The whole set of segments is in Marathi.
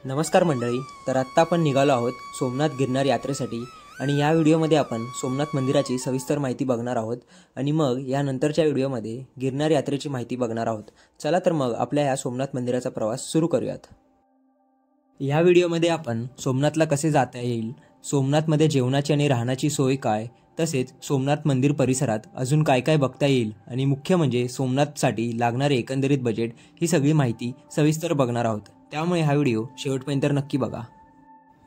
नमस्कार मंडळी. तर आत्ता आपण निघालो आहोत सोमनाथ गिरनार यात्रेसाठी आणि या व्हिडिओमध्ये आपण सोमनाथ मंदिराची सविस्तर माहिती बघणार आहोत आणि मग यानंतरच्या व्हिडिओमध्ये गिरनार यात्रेची माहिती बघणार आहोत. चला तर मग आपल्या या सोमनाथ मंदिराचा प्रवास सुरू करूयात. या व्हिडिओमध्ये आपण सोमनाथला कसे जाता येईल, सोमनाथमध्ये जेवणाची आणि राहण्याची सोय काय, तसेच सोमनाथ मंदिर परिसरात अजून काय काय बघता येईल आणि मुख्य म्हणजे सोमनाथसाठी लागणारे एकंदरीत बजेट ही सगळी माहिती सविस्तर बघणार आहोत. त्यामुळे हा व्हिडिओ शेवटपर्यंत नक्की बघा.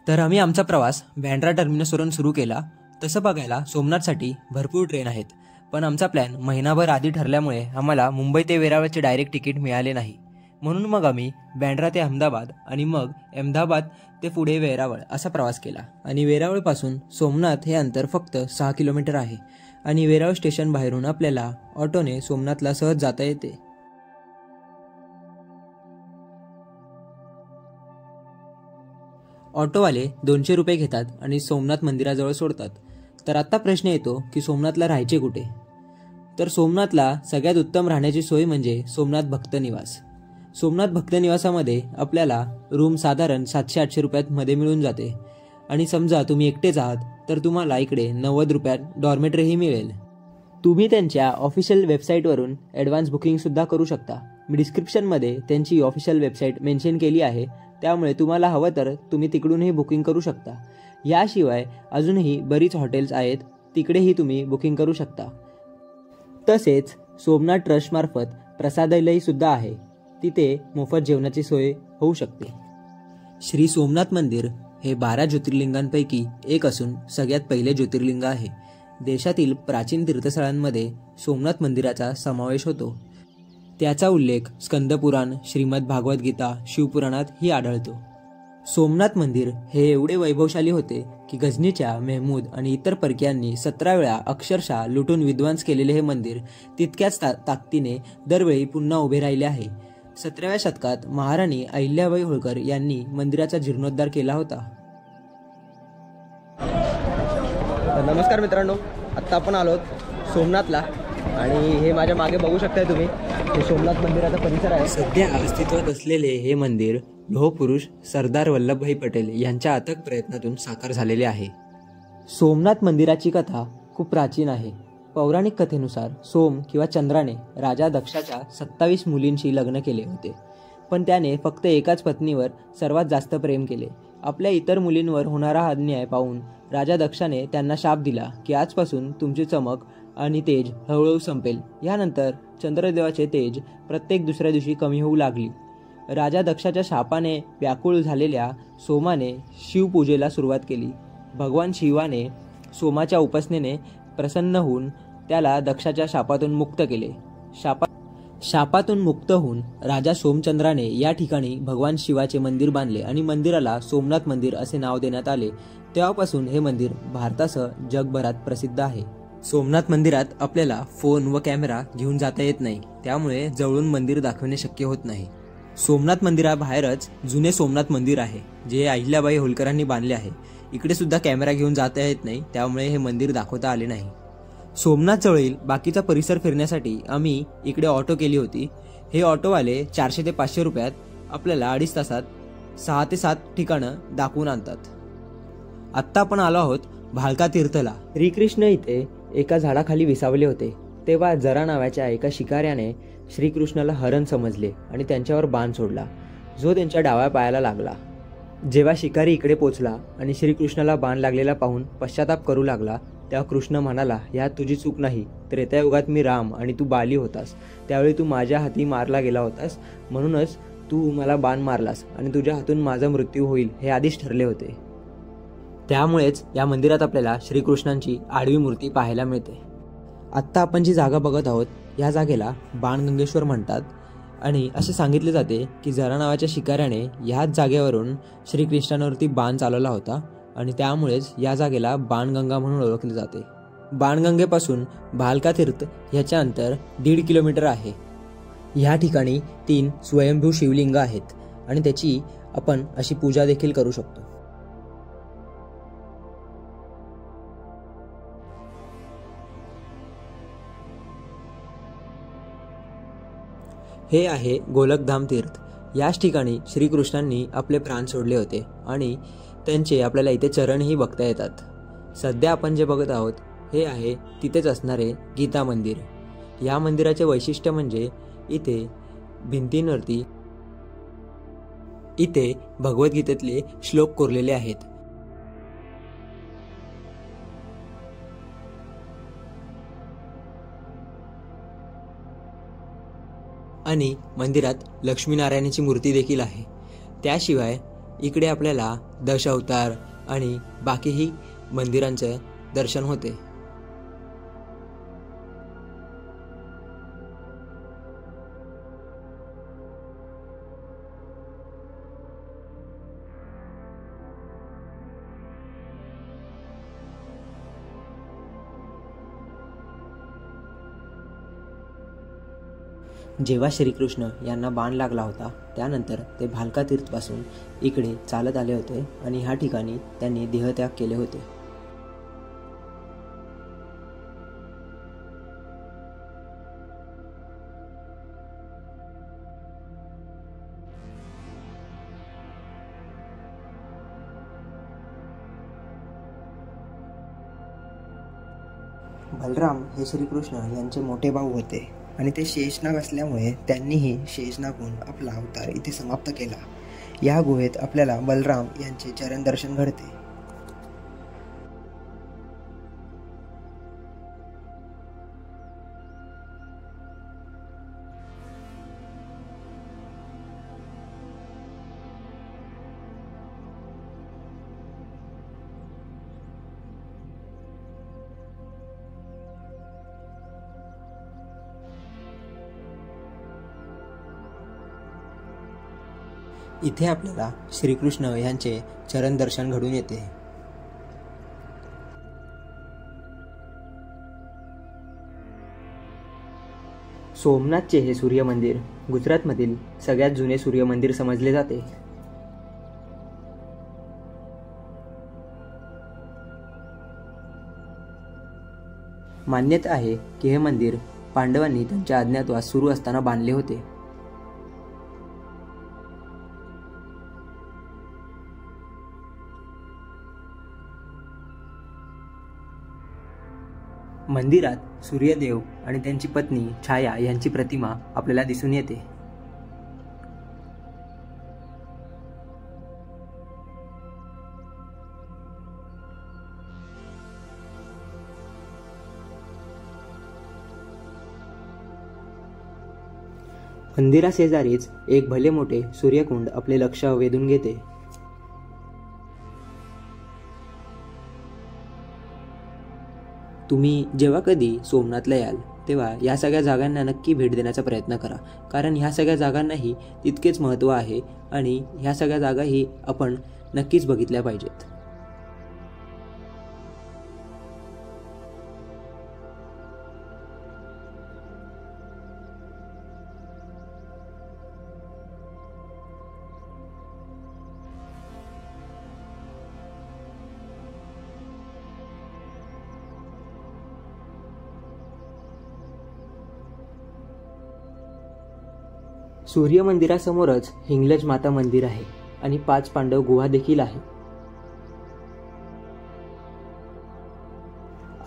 तर आम्ही आमचा प्रवास बँड्रा टर्मिनसवरून सुरू केला. तसं बघायला सोमनाथसाठी भरपूर ट्रेन आहेत, पण आमचा प्लॅन महिनाभर आधी ठरल्यामुळे आम्हाला मुंबई ते वेरावळचे डायरेक्ट तिकीट मिळाले नाही. म्हणून मग आम्ही बँड्रा ते अहमदाबाद आणि मग अहमदाबाद ते पुढे वेरावळ असा प्रवास केला. आणि वेरावळपासून सोमनाथ हे अंतर फक्त 6 किलोमीटर आहे आणि वेरावळ स्टेशन बाहेरून आपल्याला ऑटोने सोमनाथला सहज जाता येते. ऑटोवाले 200 रुपये घेतात आणि सोमनाथ मंदिराजवळ सोडतात. तर आत्ता प्रश्न येतो की सोमनाथला राहायचे कुठे? तर सोमनाथला सगळ्यात उत्तम राहण्याची सोय म्हणजे सोमनाथ भक्त निवास. सोमनाथ भक्त निवासामध्ये आपल्याला रूम साधारण 700-800 रुपयात मध्ये मिळून जाते आणि समजा तुम्ही एकटेच आहात तर तुम्हाला इकडे 90 रुपयात डॉर्मेटरीही मिळेल. तुम्ही त्यांच्या ऑफिशियल वेबसाईटवरून ॲडव्हान्स बुकिंगसुद्धा करू शकता. मी डिस्क्रिप्शनमध्ये त्यांची ऑफिशियल वेबसाईट मेन्शन केली आहे, त्यामुळे तुम्हाला हवं तर तुम्ही तिकडूनही बुकिंग करू शकता. याशिवाय अजूनही बरीच हॉटेल्स आहेत, तिकडेही तुम्ही बुकिंग करू शकता. तसेच सोमनाथ ट्रस्टमार्फत प्रसादालयसुद्धा आहे, तिथे मोफत जेवणाची सोय होऊ शकते. श्री सोमनाथ मंदिर हे 12 ज्योतिर्लिंगांपैकी एक असून सगळ्यात पहिले ज्योतिर्लिंग आहे. देशातील प्राचीन तीर्थस्थळांमध्ये सोमनाथ मंदिराचा समावेश होतो. त्याचा उल्लेख स्कंदपुराण, श्रीमद भागवत गीता, शिवपुराणातही आढळतो. सोमनाथ मंदिर हे एवढे वैभवशाली होते की गझनीच्या मेहमूद आणि इतर परकीयांनी 17 वेळा अक्षरशः लुटून विध्वंस केलेले हे मंदिर तितक्याच ताकदीने दरवेळी पुन्हा उभे राहिले आहे. 17व्या शतकात महाराणी अहिल्याबाई होळकर यांनी मंदिराचा जीर्णोद्धार केला होता. नमस्कार मित्रांनो, आत्ता आपण आलोत सोमनाथला आणि हे माझ्या मागे बघू शकताय तुम्ही, हे सोमनाथ मंदिराचा परिसर आहे. सध्या अस्तित्वात असलेले हे मंदिर लोहपुरुष सरदार वल्लभभाई पटेल यांच्या अथक प्रयत्नातून साकार झालेले आहे. सोमनाथ मंदिराची कथा खूप प्राचीन आहे. पौराणिक कथेनुसार सोम किंवा चंद्राने राजा दक्षाच्या 27 मुलींशी लग्न केले होते, पण त्याने फक्त एकाच पत्नीवर सर्वात जास्त प्रेम केले. आपल्या इतर मुलींवर होणारा अन्याय पाहून राजा दक्षाने त्यांना शाप दिला की आजपासून तुमची चमक आणि तेज हळूहळू संपेल. यानंतर चंद्रदेवाचे तेज प्रत्येक दुसऱ्या दिवशी कमी होऊ लागली. राजा दक्षाच्या शापाने व्याकुळ झालेल्या सोमाने शिवपूजेला सुरुवात केली. भगवान शिवाने सोमाच्या उपासनेने प्रसन्न होऊन त्याला दक्षाच्या शापातून मुक्त केले. शापातून मुक्त होऊन राजा सोमचंद्राने या ठिकाणी भगवान शिवाचे मंदिर बांधले आणि मंदिराला सोमनाथ मंदिर असे नाव देण्यात आले. तेव्हापासून हे मंदिर भारतासह जगभरात प्रसिद्ध आहे. सोमनाथ मंदिरात आपल्याला फोन व कॅमेरा घेऊन जाता येत नाही, त्यामुळे जवळून मंदिर दाखवणे शक्य होत नाही. सोमनाथ मंदिराबाहेरच जुने सोमनाथ मंदिर आहे, जे अहिल्याबाई होळकरांनी बांधले आहे. इकडे सुद्धा कॅमेरा घेऊन जाता येत नाही, त्यामुळे हे मंदिर दाखवता आले नाही. सोमनाथ जवळील बाकीचा परिसर फिरण्यासाठी आम्ही इकडे ऑटो केली होती. हे ऑटोवाले 400 ते 500 रुपयात आपल्याला 2.5 तासात 6 ते 7 ठिकाणं दाखवून आणतात. आत्ता आपण आलो आहोत भालका तीर्थला. श्रीकृष्ण इथे एका झाडाखाली विसावले होते, तेव्हा जरा नावाच्या एका शिकाऱ्याने श्रीकृष्णाला हरण समजले आणि त्यांच्यावर बाण सोडला, जो त्यांच्या डाव्या पायाला लागला. जेव्हा शिकारी इकडे पोचला आणि श्रीकृष्णाला बाण लागलेला पाहून पश्चाताप करू लागला, तेव्हा कृष्ण म्हणाला, यात तुझी चूक नाही. त्रेतायुगात मी राम आणि तू बाली होतास, त्यावेळी तू माझ्या हाती मारला गेला होतास, म्हणूनच तू मला बाण मारलास आणि तुझ्या हातून माझा मृत्यू होईल हे आधीच ठरले होते. त्यामुळेच या मंदिरात आपल्याला श्रीकृष्णांची आडवी मूर्ती पाहायला मिळते. आत्ता आपण जी जागा बघत आहोत या जागेला बाणगंगेश्वर म्हणतात आणि असे सांगितले जाते की जरा नावाच्या शिकाऱ्याने ह्याच जागेवरून श्रीकृष्णांवरती बाण चालवला होता आणि त्यामुळेच या जागेला बाणगंगा म्हणून ओळखले जाते. बाणगंगेपासून भालका तीर्थ ह्याचे अंतर 1.5 किलोमीटर आहे. ह्या ठिकाणी 3 स्वयंभू शिवलिंग आहेत आणि त्याची आपण अशी पूजा देखील करू शकतो. हे आहे गोलकधाम तीर्थ. याच ठिकाणी श्रीकृष्णांनी आपले प्राण सोडले होते आणि त्यांचे आपल्याला इथे चरणही बघता येतात. सध्या आपण जे बघत आहोत हे आहे तिथेच असणारे गीता मंदिर. या मंदिराचे वैशिष्ट्य म्हणजे इथे भिंतींवरती भगवद्गीतेतले श्लोक कोरलेले आहेत. आणि मंदिरात लक्ष्मीनारायणाची मूर्ती देखील आहे. त्याशिवाय इकडे आपल्याला दशावतार आणि बाकीही मंदिरांचे दर्शन होते. जेव्हा श्रीकृष्ण यांना बाण लागला होता त्यानंतर ते भालका तीर्थपासून इकडे चालत आले होते आणि ह्या ठिकाणी त्यांनी देहत्याग केले होते. बलराम हे श्रीकृष्ण यांचे मोठे भाऊ होते आणि ते शेषनाग असल्यामुळे त्यांनीही शेषनागहून आपला अवतार इथे समाप्त केला. या गुहेत आपल्याला बलराम यांचे चरण दर्शन घडते. इथे आपल्याला श्रीकृष्ण यांचे चरण दर्शन घडून येते. सोमनाथचे हे सूर्य मंदिर गुजरातमधील सगळ्यात जुने सूर्य मंदिर समजले जाते. मान्यता आहे की हे मंदिर पांडवांनी त्यांच्या अज्ञातवास सुरू असताना बांधले होते. मंदिरात सूर्यदेव आणि त्यांची पत्नी छाया यांची प्रतिमा आपल्याला दिसून येते. मंदिराशेजारीच एक भले मोठे सूर्यकुंड आपले लक्ष वेधून घेते. तुम्ही जेव्हा कधी सोमनाथला याल तेव्हा या सगळ्या जागांना नक्की भेट देण्याचा प्रयत्न करा, कारण ह्या सगळ्या जागांनाही तितकेच महत्त्व आहे आणि ह्या सगळ्या जागाही आपण नक्कीच बघितल्या पाहिजेत. सूर्य मंदिरासमोरच हिंगलज माता मंदिर आहे आणि 5 पांडव गुहा देखील आहे.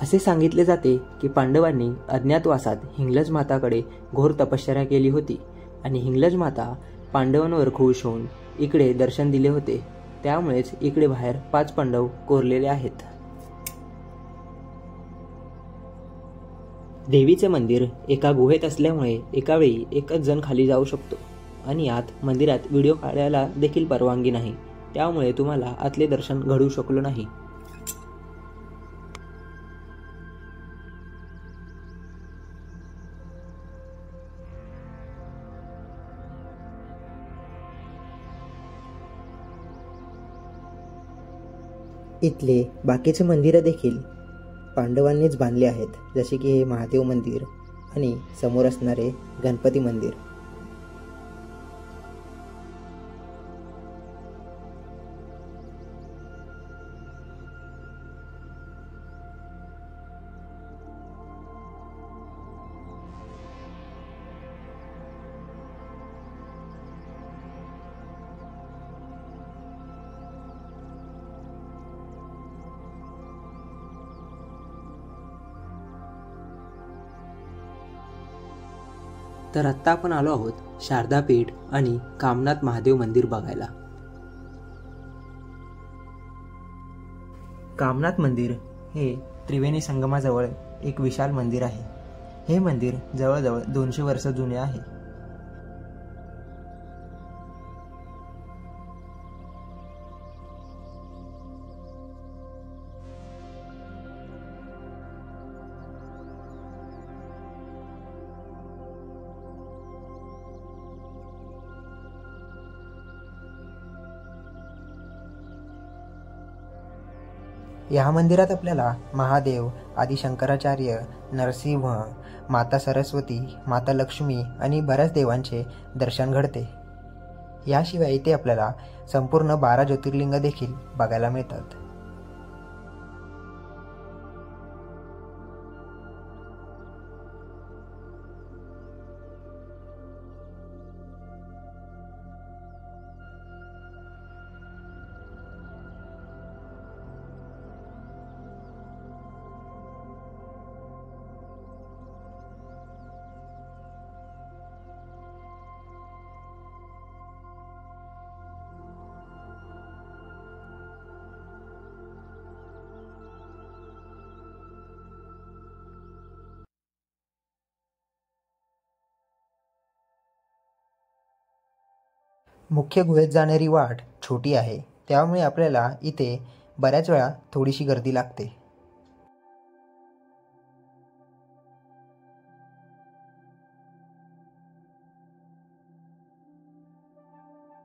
असे सांगितले जाते की पांडवांनी अज्ञातवासात हिंगलज माताकडे घोर तपश्चर्या केली होती आणि हिंगलज माता पांडवांवर खुश होऊन इकडे दर्शन दिले होते. त्यामुळेच इकडे बाहेर 5 पांडव कोरलेले आहेत. देवीचे मंदिर एका गुहेत असल्यामुळे एका वेळी एकच जण खाली जाऊ शकतो आणि आत मंदिरात व्हिडिओ काढायला देखील परवानगी नाही. त्यामुळे तुम्हाला आतले दर्शन घडू शकलो नाही. इथले बाकीचे मंदिरं देखील पांडवांनीच बांधले आहेत, जसे की हे महादेव मंदिर आणि समोर असणारे गणपती मंदिर. तर आत्ता आपण आलो आहोत शारदापीठ आणि कामनाथ महादेव मंदिर बघायला. कामनाथ मंदिर हे त्रिवेणी संगमाजवळ एक विशाल मंदिर आहे. हे मंदिर जवळजवळ 200 वर्ष जुने आहे. या मंदिरात आपल्याला महादेव, आदि शंकराचार्य, नरसिंह, माता सरस्वती, माता लक्ष्मी आणि बऱ्याच देवांचे दर्शन घडते. याशिवाय इथे आपल्याला संपूर्ण 12 ज्योतिर्लिंग देखील बघायला मिळतात. मुख्य गुहेत जाणारी वाट छोटी आहे, त्यामुळे आपल्याला इथे बऱ्याच वेळा थोडीशी गर्दी लागते.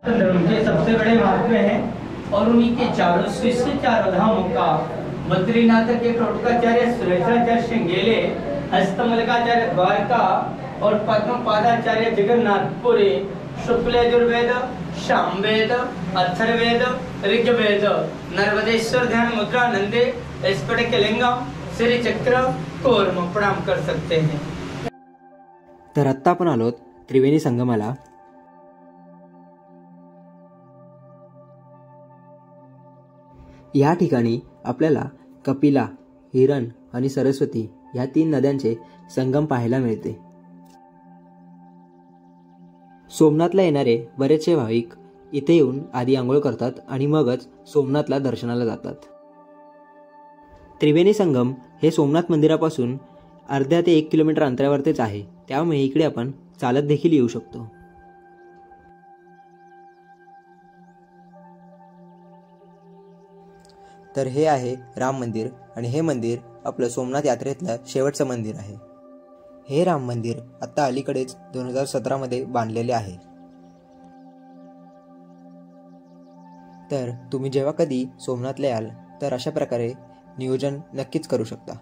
धर्म के सबसे बड़े महात्मा हैं और उन्हीं के चारों शिष्य चारों धामों का बद्रीनाथ के टोटकाचार्य सुरेशाचार्य श्रृंगेले, हस्तमलकाचार्य द्वारका और पद्मपादाचार्य जगन्नाथपुरी, शुक्ल यजुर्वेद, सामवेद, अथर्ववेद, ऋग्वेद, नर्मदेश्वर ध्यान मुद्रा नंदे, स्फटिक लिंगम, श्री चक्र कूर्म प्रणाम कर सकते हैं. तर आत्ता आपण आलोत त्रिवेणी संगमाला. या ठिकाणी आपल्याला कपिला, हिरण आणि सरस्वती या 3 नद्यांचे संगम पाहायला मिळते. सोमनाथला येणारे बरेचसे भाविक इथे येऊन आधी आंघोळ करतात आणि मगच सोमनाथला दर्शनाला जातात. त्रिवेणी संगम हे सोमनाथ मंदिरापासून अर्ध्या ते 1 किलोमीटर अंतरावरतीच आहे, त्यामुळे इकडे आपण चालत देखील येऊ शकतो. तर हे आहे राम मंदिर आणि हे मंदिर आपलं सोमनाथ यात्रेतलं शेवटचं मंदिर आहे. हे राम मंदिर आता अलीकडेच 2017 मध्ये बांधलेले आहे. तर तुम्ही जेव्हा कधी सोमनाथला याल तर अशा प्रकारे नियोजन नक्कीच करू शकता.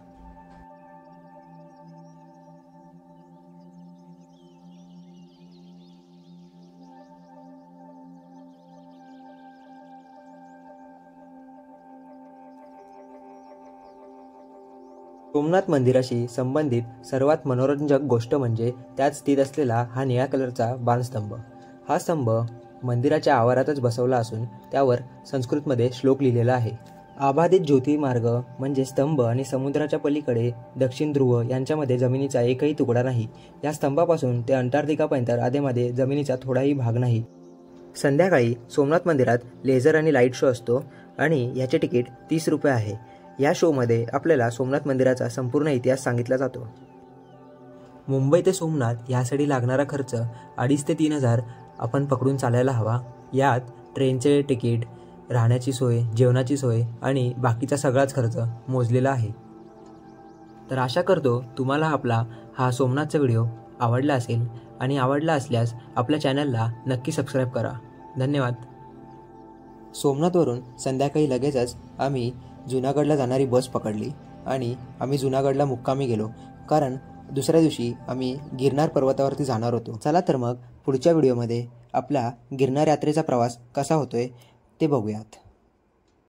सोमनाथ मंदिराशी संबंधित सर्वात मनोरंजक गोष्ट म्हणजे त्यात स्थित असलेला हा निळ्या कलरचा बाणस्तंभ. हा स्तंभ मंदिराच्या आवारातच बसवला असून त्यावर संस्कृतमध्ये श्लोक लिहिलेला आहे. आबाधित ज्योतिर्मार्ग म्हणजे स्तंभ आणि समुद्राच्या पलीकडे दक्षिण ध्रुव यांच्यामध्ये जमिनीचा एकही तुकडा नाही. या स्तंभापासून ते अंटार्क्टिकापर्यंत आधेमध्ये जमिनीचा थोडाही भाग नाही. संध्याकाळी सोमनाथ मंदिरात लेझर आणि लाईट शो असतो आणि याचे तिकीट 30 रुपये आहे. या शोमध्ये आपल्याला सोमनाथ मंदिराचा संपूर्ण इतिहास सांगितला जातो. मुंबई ते सोमनाथ यासाठी लागणारा खर्च 2,500 ते 3,000 आपण पकडून चालायला हवा. यात ट्रेनचे तिकीट, राहण्याची सोय, जेवणाची सोय आणि बाकीचा सगळाच खर्च मोजलेला आहे. तर आशा करतो तुम्हाला आपला हा सोमनाथचा व्हिडिओ आवडला असेल आणि आवडला असल्यास आपल्या चॅनलला नक्की सबस्क्राईब करा. धन्यवाद. सोमनाथवरून संध्याकाळी लगेचच आम्ही जुनागडला जाणारी बस पकडली आणि आम्ही जुनागडला मुक्कामी गेलो, कारण दुसऱ्या दिवशी आम्ही गिरनार पर्वतावरती जाणार होतो. चला तर मग पुढच्या व्हिडिओमध्ये आपला गिरनार यात्रेचा प्रवास कसा होतोय ते बघूयात.